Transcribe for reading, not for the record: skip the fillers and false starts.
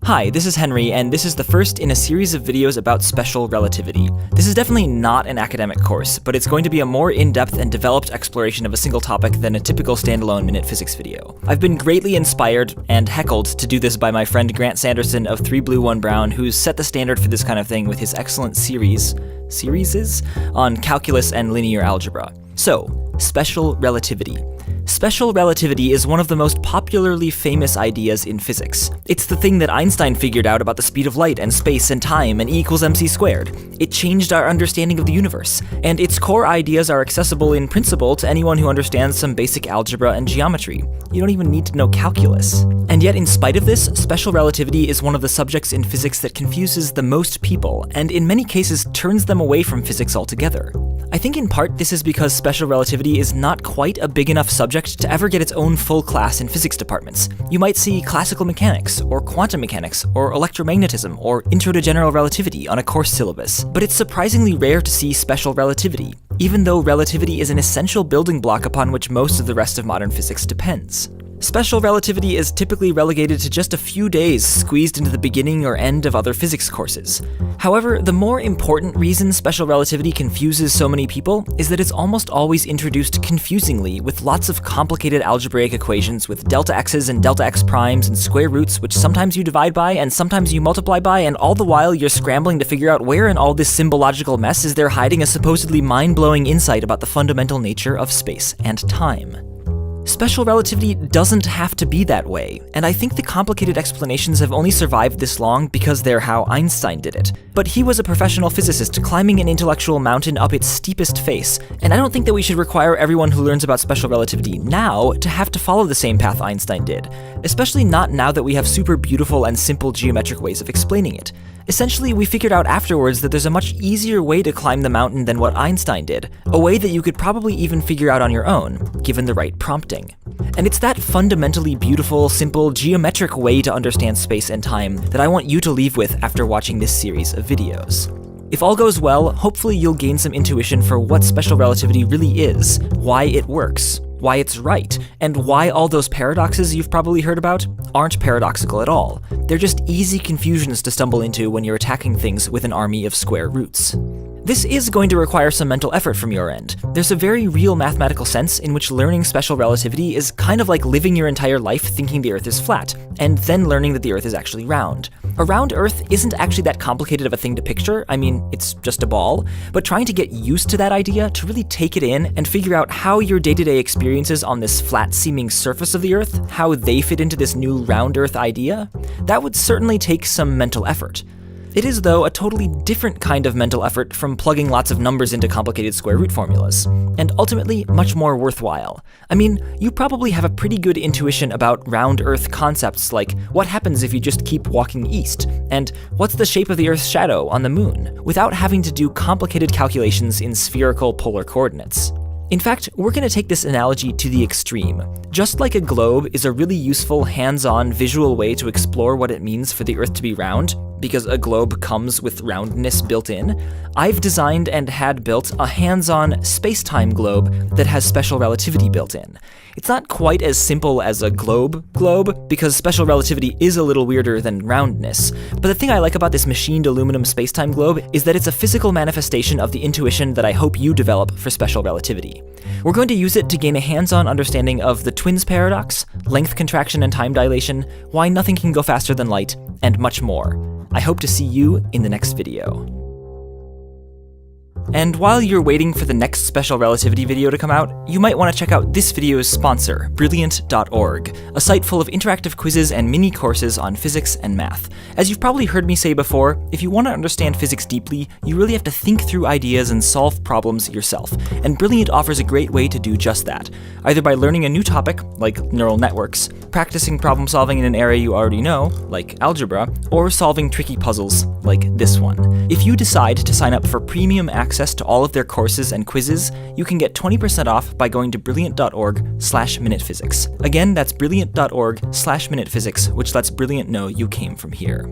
Hi, this is Henry, and this is the first in a series of videos about special relativity. This is definitely not an academic course, but it's going to be a more in-depth and developed exploration of a single topic than a typical standalone minute physics video. I've been greatly inspired and heckled to do this by my friend Grant Sanderson of 3 Blue 1 Brown, who's set the standard for this kind of thing with his excellent series on calculus and linear algebra. So, special relativity. Special relativity is one of the most popularly famous ideas in physics. It's the thing that Einstein figured out about the speed of light and space and time and E equals mc squared. It changed our understanding of the universe, and its core ideas are accessible in principle to anyone who understands some basic algebra and geometry. You don't even need to know calculus. And yet, in spite of this, special relativity is one of the subjects in physics that confuses the most people, and in many cases turns them away from physics altogether. I think in part this is because special relativity is not quite a big enough subject to ever get its own full class in physics departments. You might see classical mechanics, or quantum mechanics, or electromagnetism, or intro to general relativity on a course syllabus. But it's surprisingly rare to see special relativity, even though relativity is an essential building block upon which most of the rest of modern physics depends. Special relativity is typically relegated to just a few days squeezed into the beginning or end of other physics courses. However, the more important reason special relativity confuses so many people is that it's almost always introduced confusingly with lots of complicated algebraic equations with delta x's and delta x primes and square roots which sometimes you divide by and sometimes you multiply by, and all the while you're scrambling to figure out where in all this symbological mess is there hiding a supposedly mind-blowing insight about the fundamental nature of space and time. Special relativity doesn't have to be that way, and I think the complicated explanations have only survived this long because they're how Einstein did it. But he was a professional physicist climbing an intellectual mountain up its steepest face, and I don't think that we should require everyone who learns about special relativity now to have to follow the same path Einstein did, especially not now that we have super beautiful and simple geometric ways of explaining it. Essentially, we figured out afterwards that there's a much easier way to climb the mountain than what Einstein did, a way that you could probably even figure out on your own, given the right prompting. And it's that fundamentally beautiful, simple, geometric way to understand space and time that I want you to leave with after watching this series of videos. If all goes well, hopefully you'll gain some intuition for what special relativity really is, why it works, why it's right, and why all those paradoxes you've probably heard about aren't paradoxical at all. They're just easy confusions to stumble into when you're attacking things with an army of square roots. This is going to require some mental effort from your end. There's a very real mathematical sense in which learning special relativity is kind of like living your entire life thinking the Earth is flat, and then learning that the Earth is actually round. A round Earth isn't actually that complicated of a thing to picture. I mean, it's just a ball, but trying to get used to that idea, to really take it in and figure out how your day-to-day experiences on this flat-seeming surface of the Earth, how they fit into this new round Earth idea, that would certainly take some mental effort. It is, though, a totally different kind of mental effort from plugging lots of numbers into complicated square root formulas, and ultimately much more worthwhile. I mean, you probably have a pretty good intuition about round Earth concepts like what happens if you just keep walking east, and what's the shape of the Earth's shadow on the moon, without having to do complicated calculations in spherical polar coordinates. In fact, we're going to take this analogy to the extreme. Just like a globe is a really useful, hands-on, visual way to explore what it means for the Earth to be round, because a globe comes with roundness built in, I've designed and had built a hands-on space-time globe that has special relativity built in. It's not quite as simple as a globe, because special relativity is a little weirder than roundness, but the thing I like about this machined aluminum space-time globe is that it's a physical manifestation of the intuition that I hope you develop for special relativity. We're going to use it to gain a hands-on understanding of the twins paradox, length contraction and time dilation, why nothing can go faster than light, and much more. I hope to see you in the next video. And while you're waiting for the next special relativity video to come out, you might want to check out this video's sponsor, Brilliant.org, a site full of interactive quizzes and mini courses on physics and math. As you've probably heard me say before, if you want to understand physics deeply, you really have to think through ideas and solve problems yourself, and Brilliant offers a great way to do just that, either by learning a new topic, like neural networks, practicing problem solving in an area you already know, like algebra, or solving tricky puzzles, like this one. If you decide to sign up for premium access to all of their courses and quizzes, you can get 20% off by going to brilliant.org/minutephysics. Again, that's brilliant.org/minutephysics, which lets Brilliant know you came from here.